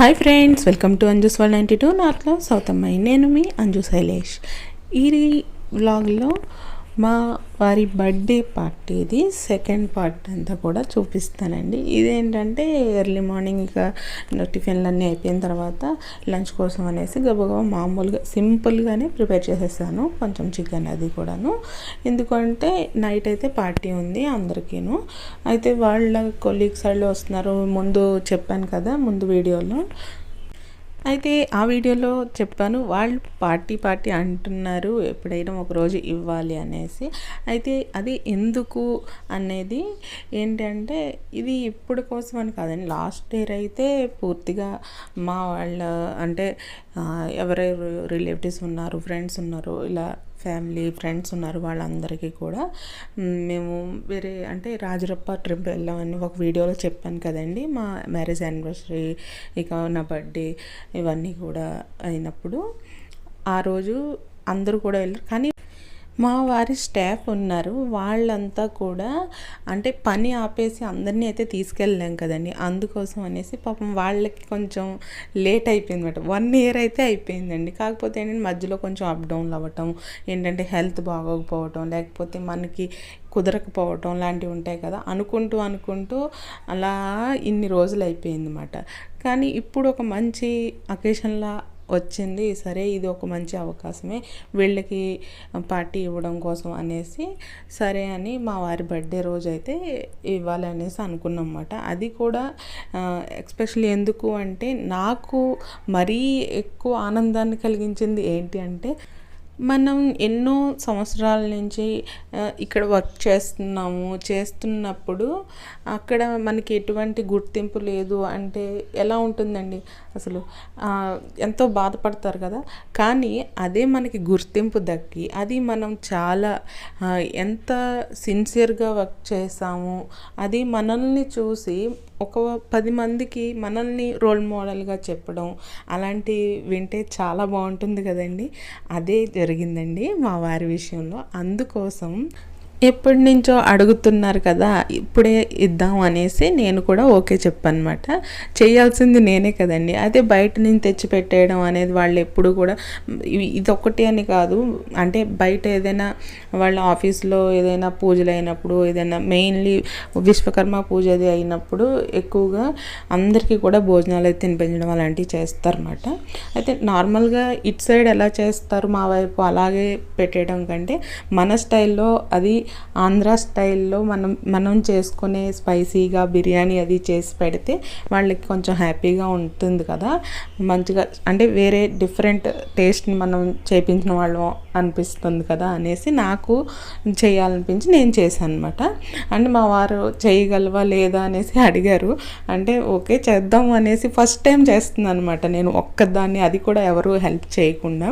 Hi friends, welcome to Anju's world 92 north లో south అమ్మాయి. నేను మీ అంజు శైలేష్. ఈ వ్లాగ్లో మా వారి బర్త్డే పార్టీది సెకండ్ పార్ట్ అంతా కూడా చూపిస్తానండి. ఇదేంటంటే ఎర్లీ మార్నింగ్ ఇక టిఫిన్లన్నీ అయిపోయిన తర్వాత లంచ్ కోసం అనేసి గబగబా మామూలుగా సింపుల్గానే ప్రిపేర్ చేసేసాను. కొంచెం చికెన్ అది కూడాను. ఎందుకంటే నైట్ అయితే పార్టీ ఉంది అందరికీను. అయితే వాళ్ళ కొలీగ్స్ వాళ్ళు వస్తున్నారు. ముందు చెప్పాను కదా ముందు వీడియోలో. అయితే ఆ వీడియోలో చెప్పాను వాళ్ళు పార్టీ అంటున్నారు, ఎప్పుడైనా ఒకరోజు ఇవ్వాలి అనేసి. అయితే అది ఎందుకు అనేది ఏంటంటే ఇది ఇప్పుడు కోసం అని కాదండి. లాస్ట్ ఇయర్ అయితే పూర్తిగా మా వాళ్ళ అంటే ఎవరెవరు రిలేటివ్స్ ఉన్నారు, ఫ్రెండ్స్ ఉన్నారు, ఇలా ఫ్యామిలీ ఫ్రెండ్స్ ఉన్నారు, వాళ్ళందరికీ కూడా మేము వేరే అంటే రాజరప్ప ట్రిప్ వెళ్ళామని ఒక వీడియోలో చెప్పాను కదండి. మా మ్యారేజ్ యానివర్సరీ ఇక నా బర్త్డే ఇవన్నీ కూడా అయినప్పుడు ఆ రోజు అందరూ కూడా వెళ్ళారు. కానీ మా వారి స్టాఫ్ ఉన్నారు, వాళ్ళంతా కూడా అంటే పని ఆపేసి అందరినీ అయితే తీసుకెళ్ళలేం కదండి. అందుకోసం అనేసి పాపం వాళ్ళకి కొంచెం లేట్ అయిపోయింది అనమాట. 1 ఇయర్ అయితే అయిపోయిందండి. కాకపోతే ఏంటంటే మధ్యలో కొంచెం అప్ డౌన్లు అవ్వటం, ఏంటంటే హెల్త్ బాగోకపోవటం, లేకపోతే మనకి కుదరకపోవటం లాంటివి ఉంటాయి కదా. అనుకుంటూ అలా ఇన్ని రోజులు అయిపోయింది అన్నమాట. కానీ ఇప్పుడు ఒక మంచి అకేషన్లా వచ్చింది. సరే ఇది ఒక మంచి అవకాశమే వీళ్ళకి పార్టీ ఇవ్వడం కోసం అనేసి సరే అని మా వారి బర్త్డే రోజు అయితే ఇవ్వాలి అనేసి అనుకున్నాం అన్నమాట. అది కూడా ఎస్పెషల్లీ ఎందుకు అంటే నాకు మరీ ఎక్కువ ఆనందాన్ని కలిగించింది ఏంటి అంటే మనం ఎన్నో సంవత్సరాల నుంచి ఇక్కడ వర్క్ చేస్తున్నప్పుడు అక్కడ మనకి ఎటువంటి గుర్తింపు లేదు అంటే ఎలా ఉంటుందండి అసలు. ఎంతో బాధపడతారు కదా. కానీ అదే మనకి గుర్తింపు దక్కి అది మనం చాలా ఎంత సిన్సియర్గా వర్క్ చేసాము, అది మనల్ని చూసి ఒక 10 మందికి మనల్ని రోల్ మోడల్గా చెప్పడం అలాంటి వింటే చాలా బాగుంటుంది కదండి. అదే జరిగిందండి మా వారి విషయంలో. అందుకోసం ఎప్పటి నుంచో అడుగుతున్నారు కదా, ఇప్పుడే ఇద్దాం అనేసి నేను కూడా ఓకే చెప్పనమాట. చేయాల్సింది నేనే కదండి. అదే బయట నుంచి తెచ్చి పెట్టేయడం అనేది వాళ్ళు ఎప్పుడు కూడా ఇదొక్కటి అని కాదు. అంటే బయట ఏదైనా వాళ్ళ ఆఫీస్లో ఏదైనా పూజలు అయినప్పుడు, ఏదైనా మెయిన్లీ విశ్వకర్మ పూజ అది అయినప్పుడు ఎక్కువగా అందరికీ కూడా భోజనాలు అయితే తినిపించడం అలాంటివి చేస్తారన్నమాట. అయితే నార్మల్గా ఇటు సైడ్ ఎలా చేస్తారు మా వైపు అలాగే పెట్టేయడం కంటే మన స్టైల్లో అది ఆంధ్ర స్టైల్లో మనం చేసుకునే స్పైసీగా బిర్యానీ అది చేసి పెడితే వాళ్ళకి కొంచెం హ్యాపీగా ఉంటుంది కదా. మంచిగా అంటే వేరే డిఫరెంట్ టేస్ట్ని మనం చేయించిన వాళ్ళు అనిపిస్తుంది కదా అనేసి నాకు చేయాలనిపించి నేను చేశాను అనమాట. అంటే మా వారు చేయగలవా లేదా అనేసి అడిగారు. అంటే ఓకే చేద్దాం అనేసి ఫస్ట్ టైం చేస్తున్నాను అనమాట నేను ఒక్కదాన్ని, అది కూడా ఎవరు హెల్ప్ చేయకుండా.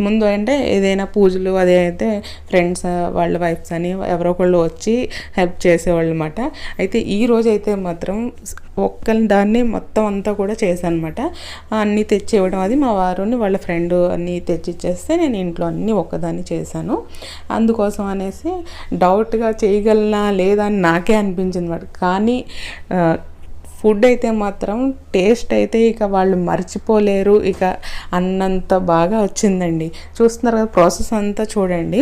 ముందు అంటే ఏదైనా పూజలు అదే అయితే ఫ్రెండ్స్ వాళ్ళ వైఫ్స్ అని ఎవరో ఒకళ్ళు వచ్చి హెల్ప్ చేసేవాళ్ళు అనమాట. అయితే ఈ రోజు అయితే మాత్రం దాన్ని మొత్తం అంతా కూడా చేశాను అనమాట. అన్నీ తెచ్చి ఇవ్వడం, అది మా వారుని వాళ్ళ ఫ్రెండ్ అన్నీ తెచ్చిచ్చేస్తే నేను ఇంట్లో అన్నీ ఒక్కదాన్ని చేశాను. అందుకోసం అనేసి డౌట్గా చేయగలనా లేదా అని నాకే అనిపించింది అనమాట. కానీ ఫుడ్ అయితే మాత్రం టేస్ట్ అయితే ఇక వాళ్ళు మర్చిపోలేరు ఇక అన్నంత బాగా వచ్చిందండి. చూస్తున్నారు కదా ప్రాసెస్ అంతా చూడండి.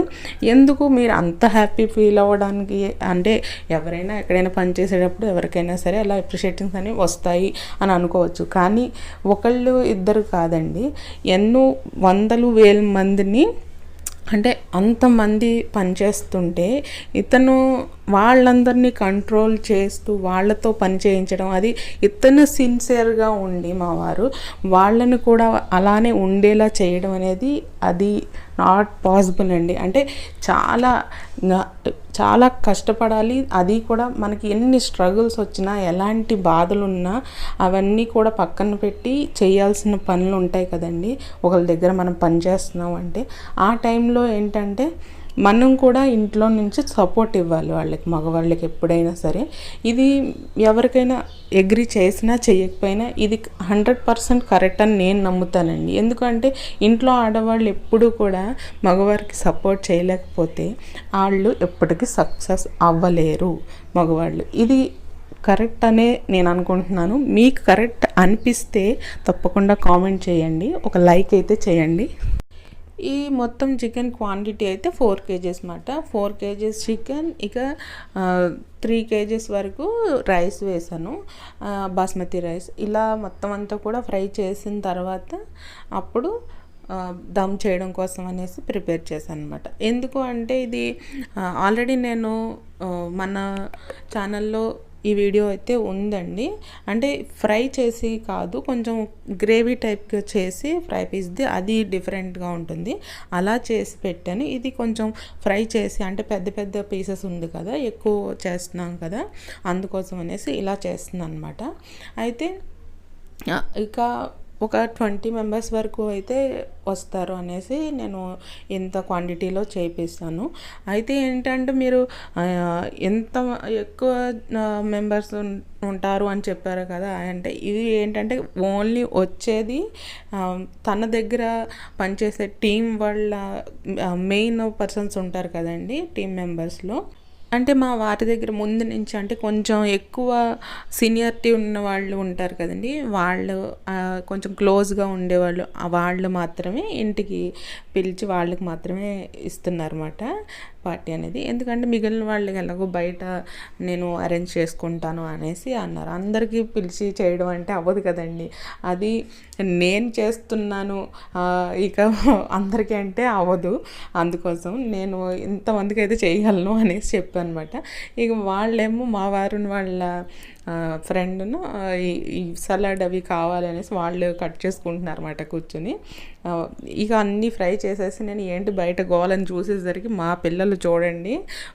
ఎందుకు మీరు అంత హ్యాపీ ఫీల్ అవ్వడానికి అంటే ఎవరైనా ఎక్కడైనా పనిచేసేటప్పుడు ఎవరికైనా సరే అలా అప్రిషియేటింగ్స్ అనేవి వస్తాయి అని అనుకోవచ్చు. కానీ ఒకళ్ళు ఇద్దరు కాదండి, ఎన్నో వందలు వేల మందిని అంటే అంతమంది పనిచేస్తుంటే ఇతను వాళ్ళందరినీ కంట్రోల్ చేస్తూ వాళ్ళతో పని చేయించడం, అది ఇతను సిన్సియర్గా ఉండి మా వారు వాళ్ళని కూడా అలానే ఉండేలా చేయడం అనేది అది నాట్ పాసిబుల్ అండి. అంటే చాలా కష్టపడాలి. అది కూడా మనకి ఎన్ని స్ట్రగుల్స్ వచ్చినా ఎలాంటి బాధలు ఉన్నా అవన్నీ కూడా పక్కన పెట్టి చేయాల్సిన పనులు ఉంటాయి కదండి. ఒకరి దగ్గర మనం పని చేస్తున్నాం అంటే ఆ టైంలో ఏంటంటే మనం కూడా ఇంట్లో నుంచి సపోర్ట్ ఇవ్వాలి వాళ్ళకి, మగవాళ్ళకి ఎప్పుడైనా సరే. ఇది ఎవరికైనా అగ్రీ చేసినా చేయకపోయినా ఇది 100% కరెక్ట్ అని నేను నమ్ముతానండి. ఎందుకంటే ఇంట్లో ఆడవాళ్ళు ఎప్పుడూ కూడా మగవారికి సపోర్ట్ చేయలేకపోతే వాళ్ళు ఎప్పటికీ సక్సెస్ అవ్వలేరు మగవాళ్ళు. ఇది కరెక్ట్ అనే నేను అనుకుంటున్నాను. మీకు కరెక్ట్ అనిపిస్తే తప్పకుండా కామెంట్ చేయండి, ఒక లైక్ అయితే చేయండి. ఈ మొత్తం చికెన్ క్వాంటిటీ అయితే 4 kgs అన్నమాట. 4 kgs చికెన్, ఇక 3 kgs వరకు రైస్ వేసాను, బాస్మతి రైస్. ఇలా మొత్తం అంతా కూడా ఫ్రై చేసిన తర్వాత అప్పుడు దమ్ చేయడం కోసం అనేసి ప్రిపేర్ చేశాను అనమాట. ఎందుకు అంటే ఇది ఆల్రెడీ నేను మన ఛానల్లో ఈ వీడియో అయితే ఉందండి. అంటే ఫ్రై చేసి కాదు, కొంచెం గ్రేవీ టైప్గా చేసి ఫ్రై పీస్ది, అది డిఫరెంట్గా ఉంటుంది. అలా చేసి పెట్టాను. ఇది కొంచెం ఫ్రై చేసి, అంటే పెద్ద పెద్ద పీసెస్ ఉంది కదా, ఎక్కువ చేస్తున్నాం కదా, అందుకోసం అనేసి ఇలా చేస్తున్నాను అనమాట. అయితే ఇక ఒక 20 మెంబర్స్ వరకు అయితే వస్తారు అనేసి నేను ఇంత క్వాంటిటీలో చేపిస్తాను. అయితే ఏంటంటే మీరు ఎంత ఎక్కువ మెంబర్స్ ఉంటారు అని చెప్పారు కదా, అంటే ఇవి ఏంటంటే ఓన్లీ వచ్చేది తన దగ్గర పనిచేసే టీం వాళ్ళ మెయిన్ పర్సన్స్ ఉంటారు కదండి, టీం మెంబర్స్లో. అంటే మా వారి దగ్గర ముందు నుంచి, అంటే కొంచెం ఎక్కువ సీనియారిటీ ఉన్న వాళ్ళు ఉంటారు కదండి, వాళ్ళు కొంచెం క్లోజ్గా ఉండేవాళ్ళు, వాళ్ళు మాత్రమే ఇంటికి పిలిచి వాళ్ళకి మాత్రమే ఇస్తున్నారన్నమాట పార్టీ అనేది. ఎందుకంటే మిగిలిన వాళ్ళకి ఎలాగో బయట నేను అరేంజ్ చేసుకుంటాను అనేసి అన్నారు. అందరికీ పిలిచి చేయడం అంటే అవ్వదు కదండి, అది నేను చేస్తున్నాను ఇక అందరికీ అంటే అవ్వదు. అందుకోసం నేను ఇంతమందికి అయితే చేయగలను అనేసి చెప్పాను అనమాట. ఇక వాళ్ళేమో మా వారు వాళ్ళ ఫ్రెండ్ను ఈ సలాడ్ అవి కావాలనేసి వాళ్ళు కట్ చేసుకుంటున్నారు అన్నమాట కూర్చొని. ఇక అన్నీ ఫ్రై చేసేసి నేను ఏంటి బయట గోలని చూసేసరికి మా పిల్లలు చూడండి,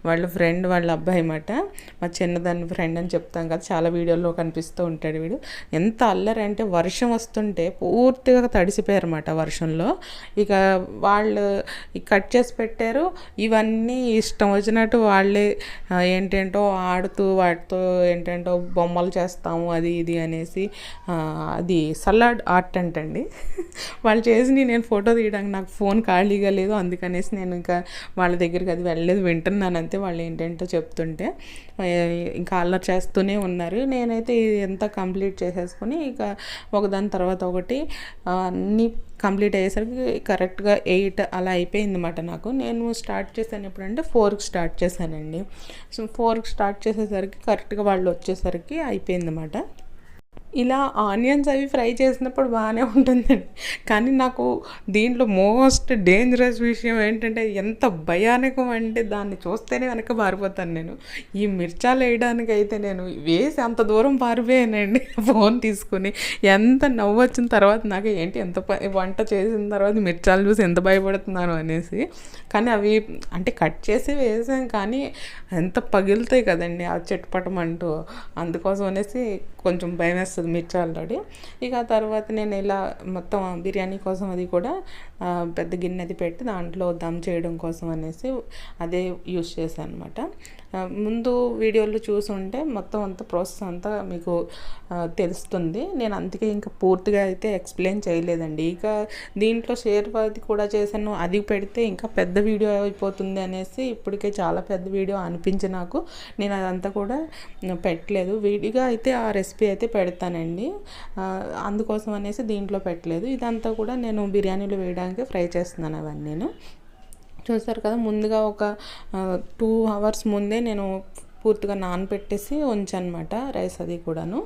వాళ్ళ ఫ్రెండ్ వాళ్ళ అబ్బాయి అన్నమాట, మా చిన్నదాన్ని ఫ్రెండ్ అని చెప్తాం కదా, చాలా వీడియోల్లో కనిపిస్తూ ఉంటాడు వీడు. ఎంత అల్లరి అంటే వర్షం వస్తుంటే పూర్తిగా తడిసిపోయారు అన్నమాట వర్షంలో. ఇక వాళ్ళు కట్ చేసి పెట్టారు, ఇవన్నీ ఇష్టం వచ్చినట్టు వాళ్ళే ఏంటేంటో ఆడుతూ వాటితో ఏంటంటో బొమ్మలు చేస్తాము అది ఇది అనేసి, అది సలాడ్ ఆర్ట్ అంటండి వాళ్ళు చేసి. నేను ఫోటో తీయడానికి నాకు ఫోన్ ఖాళీగా లేదు, అందుకనేసి నేను ఇంకా వాళ్ళ దగ్గరికి అది వెళ్ళలేదు, వింటున్నాను అంతే వాళ్ళు ఏంటంటో చెప్తుంటే. ఇంకా అల్లరి చేస్తూనే ఉన్నారు. నేనైతే ఎంత కంప్లీట్ చేసేసుకొని ఇక ఒకదాని తర్వాత ఒకటి అన్నీ కంప్లీట్ అయ్యేసరికి కరెక్ట్గా 8 అలా అయిపోయింది అన్నమాట నాకు. నేను స్టార్ట్ చేశాను ఎప్పుడంటే 4కి స్టార్ట్ చేశానండి. సో 4కి స్టార్ట్ చేసేసరికి కరెక్ట్గా వాళ్ళు వచ్చేసరికి అయిపోయింది అన్నమాట. ఇలా ఆనియన్స్ అవి ఫ్రై చేసినప్పుడు బాగానే ఉంటుందండి, కానీ నాకు దీంట్లో మోస్ట్ డేంజరస్ విషయం ఏంటంటే ఎంత భయానకం అంటే దాన్ని చూస్తేనే వెనక పారిపోతాను నేను. ఈ మిర్చాలు వేయడానికి అయితే నేను వేసి అంత దూరం పారిపోయానండి ఫోన్ తీసుకుని. ఎంత నవ్వు వచ్చిన తర్వాత నాకు ఏంటి ఎంత వంట చేసిన తర్వాత మిర్చాలు చూసి ఎంత భయపడుతున్నాను అనేసి. కానీ అవి అంటే కట్ చేసి వేసాం, కానీ ఎంత పగిలుతాయి కదండి ఆ చెట్పటమంటూ, అందుకోసం అనేసి కొంచెం భయం వేస్తుంది మిర్చి ఆల్రెడీ. ఇక ఆ తర్వాత నేను ఇలా మొత్తం బిర్యానీ కోసం అది కూడా పెద్ద గిన్నెది పెట్టి దాంట్లో దమ్ చేయడం కోసం అనేసి అదే యూస్ చేశాను అనమాట. ముందు వీడియోలో చూసుంటే మొత్తం అంతా ప్రాసెస్ అంతా మీకు తెలుస్తుంది. నేను అందుకే ఇంకా పూర్తిగా అయితే ఎక్స్ప్లెయిన్ చేయలేదండి. ఇక దీంట్లో షేర్వాది కూడా చేశాను, అది పెడితే ఇంకా పెద్ద వీడియో అయిపోతుంది అనేసి ఇప్పటికే చాలా పెద్ద వీడియో అనిపించి నాకు నేను అదంతా కూడా పెట్టలేదు. విడిగా అయితే ఆ రెసిపీ అయితే పెడతానండి, అందుకోసం అనేసి దీంట్లో పెట్టలేదు. ఇదంతా కూడా నేను బిర్యానీలో వేయడానికి ఫ్రై చేస్తున్నాను అవన్నీ. నేను చూస్తారు కదా, ముందుగా ఒక 2 hours ముందే నేను పూర్తిగా నానబెట్టేసి ఉంచానమాట రైస్ అది కూడాను.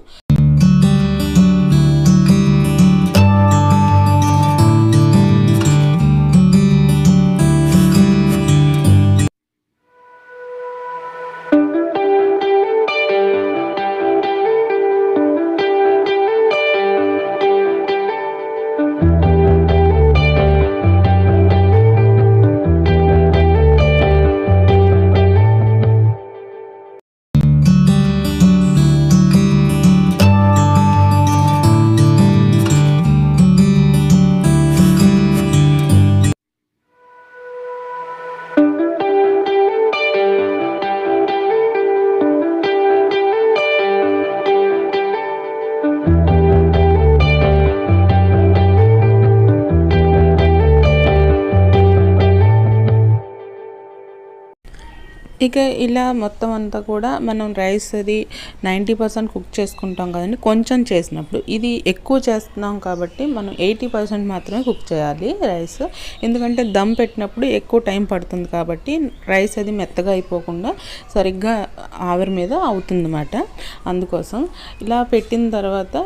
ఇక ఇలా మొత్తం అంతా కూడా మనం రైస్ అది 90% కుక్ చేసుకుంటాం కదండి. కొంచెం చేసినప్పుడు ఇది ఎక్కువ చేస్తున్నాం కాబట్టి మనం 80% మాత్రమే కుక్ చేయాలి రైస్. ఎందుకంటే దమ్ పెట్టినప్పుడు ఎక్కువ టైం పడుతుంది కాబట్టి రైస్ అది మెత్తగా అయిపోకుండా సరిగ్గా ఆవిరి మీద అవుతుందన్నమాట. అందుకోసం ఇలా పెట్టిన తర్వాత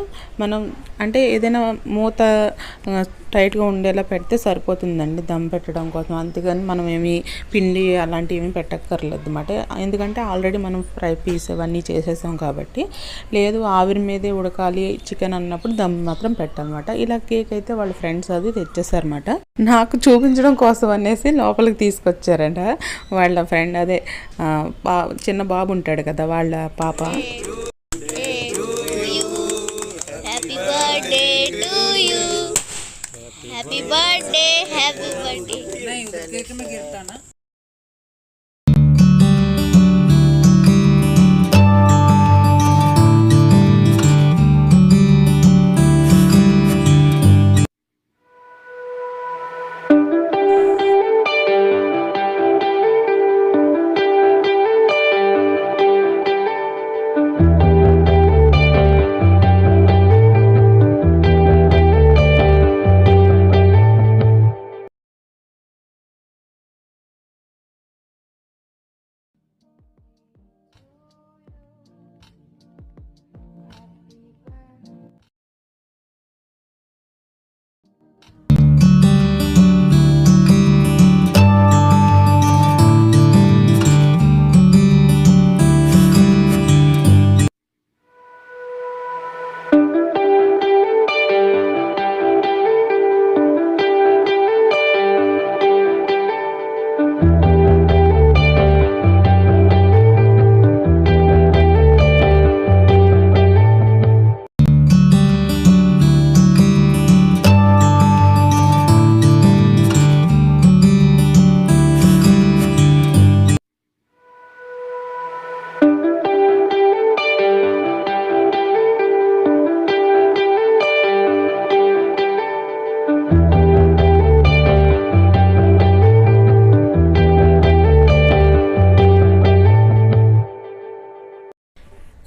మనం అంటే ఏదైనా మూత టైట్గా ఉండేలా పెడితే సరిపోతుందండి దమ్ పెట్టడం కోసం. అంతేగాని మనం ఏమి పిండి అలాంటివి ఏమి పెట్టక్కర్లేదు అన్నమాట. ఎందుకంటే ఆల్రెడీ మనం ఫ్రై పీస్ అవన్నీ చేసేసాం కాబట్టి. లేదు ఆవిరి మీదే ఉడకాలి చికెన్ అన్నప్పుడు దమ్ మాత్రం పెట్టాలన్నమాట. ఇలా కేక్ అయితే వాళ్ళ ఫ్రెండ్స్ అది తెచ్చేసారన్నమాట. నాకు చూపించడం కోసం అనేసి లోపలికి తీసుకొచ్చారంట వాళ్ళ ఫ్రెండ్. అదే చిన్న బాబు ఉంటాడు కదా వాళ్ళ పాప. Happy birthday, happy birthday. नहीं उधर केक में गिरता ना.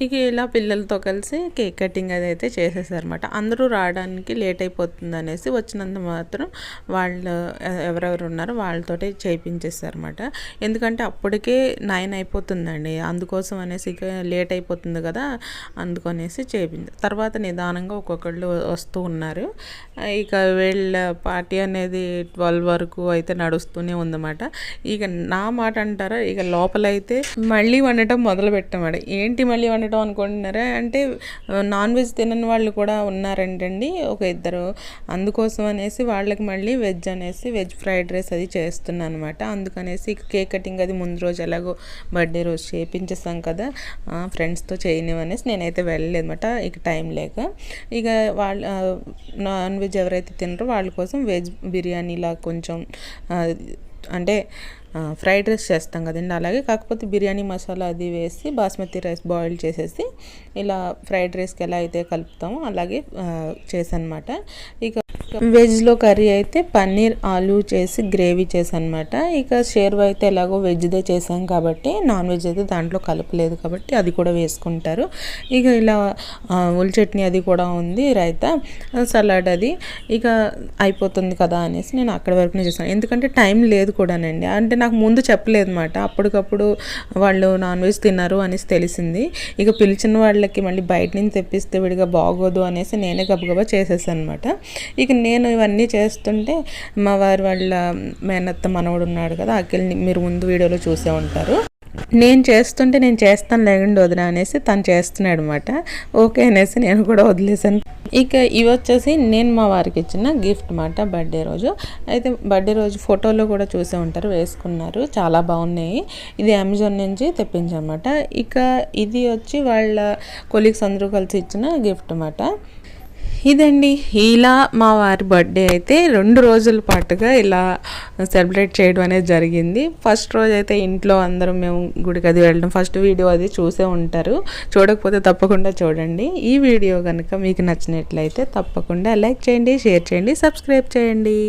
ఇక ఇలా పిల్లలతో కలిసి కేక్ కటింగ్ అది అయితే చేసేసారన్నమాట. అందరూ రావడానికి లేట్ అయిపోతుంది అనేసి వచ్చినంత మాత్రం వాళ్ళు ఎవరెవరు ఉన్నారో వాళ్ళతోటే చేయించేసారన్నమాట. ఎందుకంటే అప్పటికే 9 అయిపోతుందండి. అందుకోసం అనేసి ఇక లేట్ అయిపోతుంది కదా అందుకనేసి చేయించారు. తర్వాత నిదానంగా ఒక్కొక్కళ్ళు వస్తూ ఉన్నారు. ఇక వీళ్ళ పార్టీ అనేది 12 వరకు అయితే నడుస్తూనే ఉందన్నమాట. ఇక నా మాట అంటారా, ఇక లోపలైతే మళ్ళీ వండటం మొదలు పెట్టామాట. ఏంటి మళ్ళీ వండటం అనుకుంటున్నారా అంటే, నాన్ వెజ్ తినని వాళ్ళు కూడా ఉన్నారంటండి ఒక ఇద్దరు. అందుకోసం అనేసి వాళ్ళకి మళ్ళీ వెజ్ అనేసి వెజ్ ఫ్రైడ్ రైస్ అది చేస్తున్నాను అనమాట. అందుకనేసి కేక్ కటింగ్ అది ముందు రోజు ఎలాగో బర్త్డే రోజు చేయించేసాం కదా ఫ్రెండ్స్తో చేయనివనేసి నేనైతే వెళ్ళలేదు అనమాట, ఇక టైం లేక. ఇక వాళ్ళ నాన్ వెజ్ ఎవరైతే తినరో వాళ్ళ కోసం వెజ్ బిర్యానీలా కొంచెం అంటే ఫ్రైడ్ రైస్ చేస్తాం కదండి అలాగే, కాకపోతే బిర్యానీ మసాలా అది వేసి బాస్మతి రైస్ బాయిల్ చేసేసి ఇలా ఫ్రైడ్ రైస్కి ఎలా అయితే కలుపుతామో అలాగే చేశానమాట. ఇక వెజ్లో కర్రీ అయితే పన్నీర్ ఆలు చేసి గ్రేవీ చేశానమాట. ఇక షేర్వా అయితే ఎలాగో వెజ్దే చేసాం కాబట్టి నాన్ వెజ్ అయితే దాంట్లో కలపలేదు కాబట్టి అది కూడా వేసుకుంటారు. ఇక ఇలా ఉల్లి చట్నీ అది కూడా ఉంది, రైతా, సలాడ్ అది ఇక అయిపోతుంది కదా అనేసి నేను అక్కడి వరకునే చేశాను. ఎందుకంటే టైం లేదు కూడానండి, అంటే నాకు ముందు చెప్పలేదు అనమాట. అప్పటికప్పుడు వాళ్ళు నాన్ వెజ్ తిన్నారు అనేసి తెలిసింది. ఇక పిలిచిన వాళ్ళకి మళ్ళీ బయట నుంచి తెప్పిస్తే విడిగా బాగోదు అనేసి నేనే గబగబా చేసేసాను అనమాట. ఇక నేను ఇవన్నీ చేస్తుంటే మా వారి వాళ్ళ మేనత్త మనవడు ఉన్నాడు కదా అఖిల్ని, మీరు ముందు వీడియోలో చూసే ఉంటారు. నేను చేస్తుంటే నేను చేస్తాను లేకుండా వదిన అనేసి తను చేస్తున్నాడు అనమాట. ఓకే అనేసి నేను కూడా వదిలేసాను. ఇక ఇవి వచ్చేసి నేను మా వారికి ఇచ్చిన గిఫ్ట్ అన్నమాట బర్త్డే రోజు. అయితే బర్త్డే రోజు ఫోటోలో కూడా చూసే ఉంటారు, వేసుకున్నారు, చాలా బాగున్నాయి. ఇది అమెజాన్ నుంచి తెప్పించన్నమాట. ఇక ఇది వచ్చి వాళ్ళ కొలీగ్స్ అందరూ కలిసి ఇచ్చిన గిఫ్ట్ అన్నమాట. ఇదండి, ఇలా మా వారి బర్త్డే అయితే 2 రోజుల పాటుగా ఇలా సెలబ్రేట్ చేయడం అనేది జరిగింది. ఫస్ట్ రోజు అయితే ఇంట్లో అందరం మేము గుడికి అది వెళ్ళడం, ఫస్ట్ వీడియో అది చూసే ఉంటారు, చూడకపోతే తప్పకుండా చూడండి. ఈ వీడియో కనుక మీకు నచ్చినట్లయితే తప్పకుండా లైక్ చేయండి, షేర్ చేయండి, సబ్స్క్రైబ్ చేయండి.